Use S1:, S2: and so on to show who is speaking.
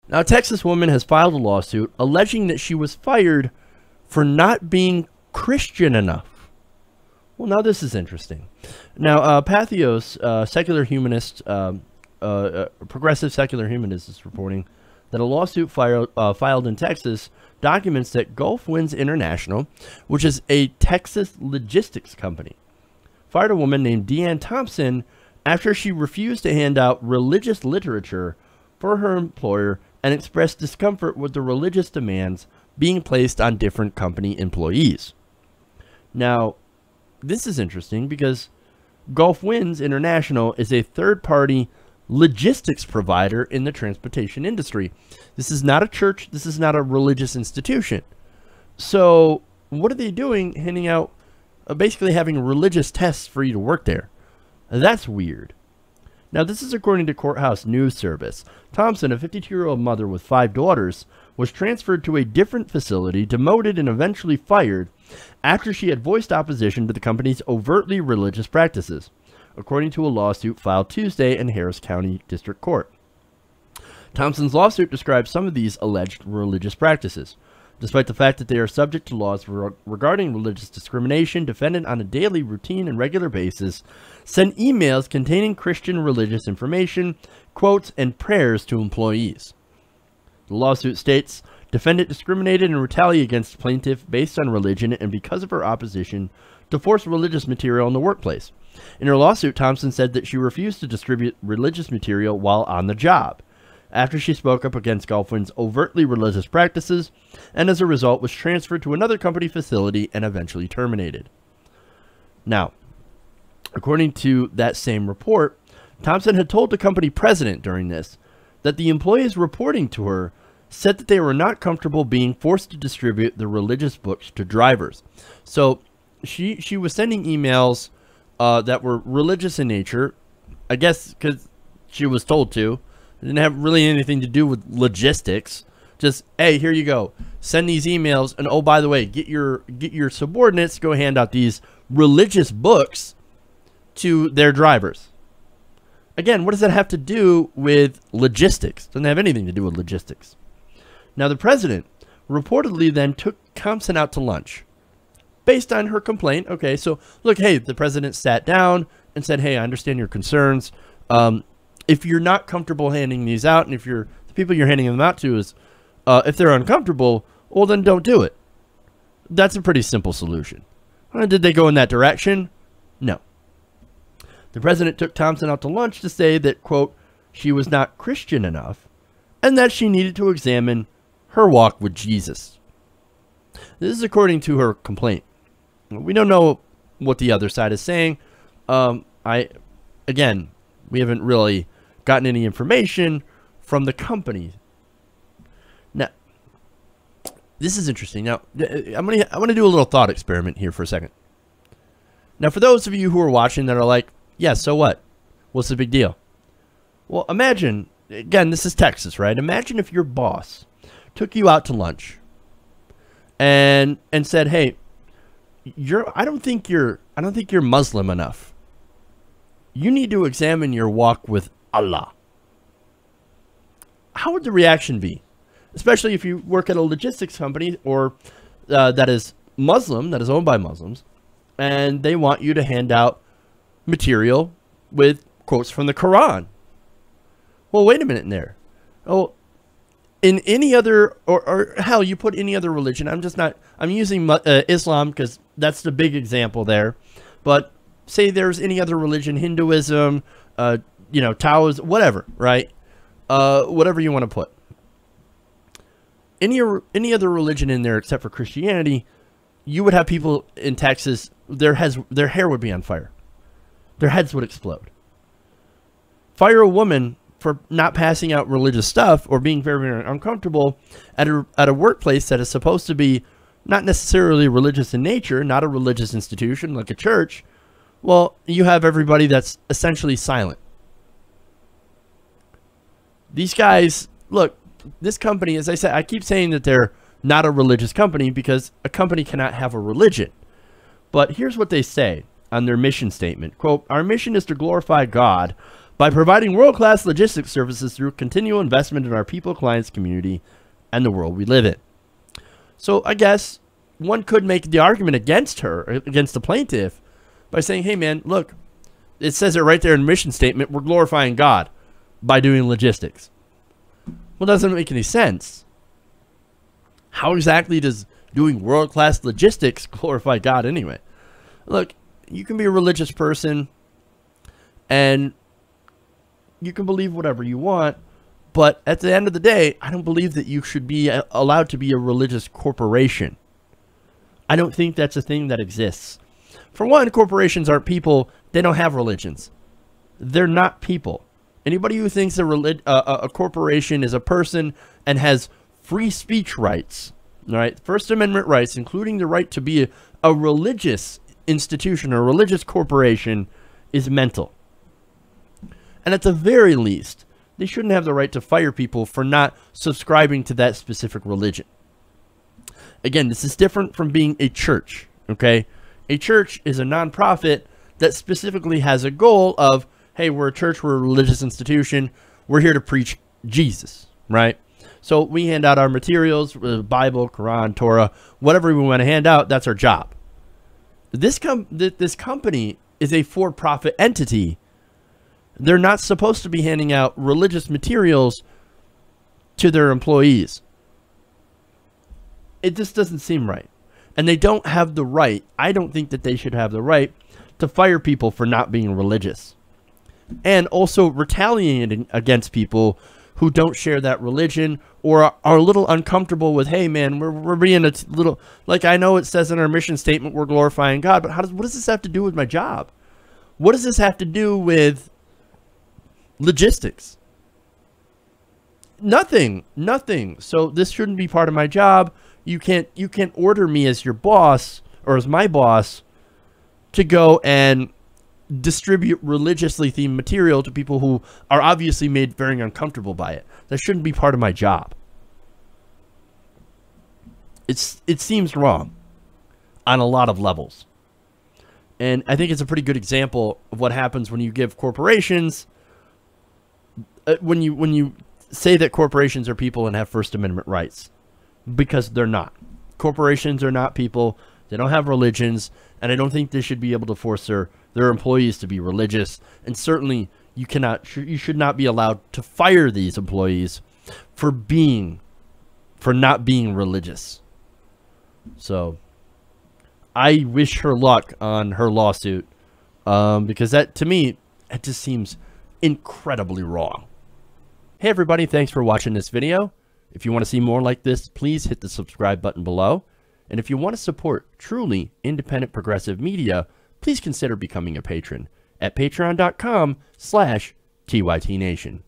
S1: Now, a Texas woman has filed a lawsuit alleging that she was fired for not being Christian enough. Well, now this is interesting. Now, Patheos, secular humanist, progressive secular humanist, is reporting that a lawsuit filed in Texas documents that Gulf Winds International, which is a Texas logistics company, fired a woman named Dee Anne Thomson after she refused to hand out religious literature for her employer and expressed discomfort with the religious demands being placed on different company employees. Now, this is interesting because Gulf Winds International is a third-party logistics provider in the transportation industry. This is not a church. This is not a religious institution. So what are they doing handing out, basically having religious tests for you to work there? That's weird. Now, this is according to Courthouse News Service. Thompson, a 52-year-old mother with 5 daughters, was transferred to a different facility, demoted, and eventually fired after she had voiced opposition to the company's overtly religious practices, according to a lawsuit filed Tuesday in Harris County District Court. Thompson's lawsuit describes some of these alleged religious practices. Despite the fact that they are subject to laws regarding religious discrimination, defendant on a daily, routine, and regular basis send emails containing Christian religious information, quotes, and prayers to employees. The lawsuit states, defendant discriminated and retaliated against plaintiff based on religion and because of her opposition to forced religious material in the workplace. In her lawsuit, Thompson said that she refused to distribute religious material while on the job, after she spoke up against Gulf Winds' overtly religious practices, and as a result was transferred to another company facility and eventually terminated. Now, according to that same report, Thompson had told the company president during this that the employees reporting to her said that they were not comfortable being forced to distribute the religious books to drivers. So she was sending emails that were religious in nature, I guess because she was told to. It didn't have really anything to do with logistics. Just, hey, here you go. Send these emails, and oh, by the way, get your subordinates to go hand out these religious books to their drivers. Again, what does that have to do with logistics? Doesn't have anything to do with logistics. Now, the president reportedly then took Thompson out to lunch based on her complaint. Okay, so look, hey, the president sat down and said, hey, I understand your concerns. If you're not comfortable handing these out, and if the people you're handing them out to is, if they're uncomfortable, well, then don't do it. That's a pretty simple solution. Did they go in that direction? No. The president took Thompson out to lunch to say that, quote, she was not Christian enough, and that she needed to examine her walk with Jesus. This is according to her complaint. We don't know what the other side is saying. Again, we haven't really gotten any information from the company. Now, this is interesting. Now, I'm gonna do a little thought experiment here for a second. Now, for those of you who are watching that are like, yeah, so what? What's the big deal? Well, imagine, again, this is Texas, right? Imagine if your boss took you out to lunch and said, hey, I don't think you're Muslim enough. You need to examine your walk with Allah. How would the reaction be? Especially if you work at a logistics company or that is Muslim, that is owned by Muslims, and they want you to hand out material with quotes from the Quran. Well, wait a minute in there. Oh, in any other, or hell, you put any other religion. I'm using Islam because that's the big example there. But say there's any other religion, Hinduism, Taoism, whatever, right? Whatever you want to put. Any other religion in there except for Christianity, you would have people in Texas, their hair would be on fire. Their heads would explode. Fire a woman for not passing out religious stuff or being very, very uncomfortable at a workplace that is supposed to be not necessarily religious in nature, not a religious institution like a church. Well, you have everybody that's essentially silent. These guys, look, this company, as I said, I keep saying that they're not a religious company because a company cannot have a religion. But here's what they say on their mission statement. Quote, our mission is to glorify God by providing world-class logistics services through continual investment in our people, clients, community, and the world we live in. So I guess one could make the argument against her, against the plaintiff, by saying, hey man, look, it says it right there in the mission statement, we're glorifying God by doing logistics. Well, it doesn't make any sense. How exactly does doing world-class logistics glorify God anyway? Look, you can be a religious person and you can believe whatever you want, but at the end of the day, I don't believe that you should be allowed to be a religious corporation. I don't think that's a thing that exists. For one, corporations aren't people. They don't have religions. They're not people. Anybody who thinks a corporation is a person and has free speech rights, right? First Amendment rights, including the right to be a religious institution or a religious corporation, is mental. And at the very least, they shouldn't have the right to fire people for not subscribing to that specific religion. Again, this is different from being a church, okay? A church is a nonprofit that specifically has a goal of, hey, we're a church, we're a religious institution, we're here to preach Jesus, right? So we hand out our materials, Bible, Quran, Torah, whatever we want to hand out, that's our job. This company is a for-profit entity. They're not supposed to be handing out religious materials to their employees. It just doesn't seem right. And they don't have the right, I don't think that they should have the right to fire people for not being religious. And also retaliating against people who don't share that religion or are a little uncomfortable with, hey man, we're being a little, like I know it says in our mission statement we're glorifying God, but what does this have to do with my job? What does this have to do with logistics? Nothing. So this shouldn't be part of my job. You can't order me as your boss or as my boss to go and distribute religiously themed material to people who are obviously made very uncomfortable by it. That shouldn't be part of my job. It seems wrong on a lot of levels. And I think it's a pretty good example of what happens when you give corporations, when you say that corporations are people and have First Amendment rights, because they're not. Corporations are not people. They don't have religions, and I don't think they should be able to force their employees to be religious. And certainly, you should not be allowed to fire these employees for not being religious. So, I wish her luck on her lawsuit, because that, to me, it just seems incredibly wrong. Hey everybody, thanks for watching this video. If you want to see more like this, please hit the subscribe button below. And if you want to support truly independent progressive media, please consider becoming a patron at patreon.com/TYTNation.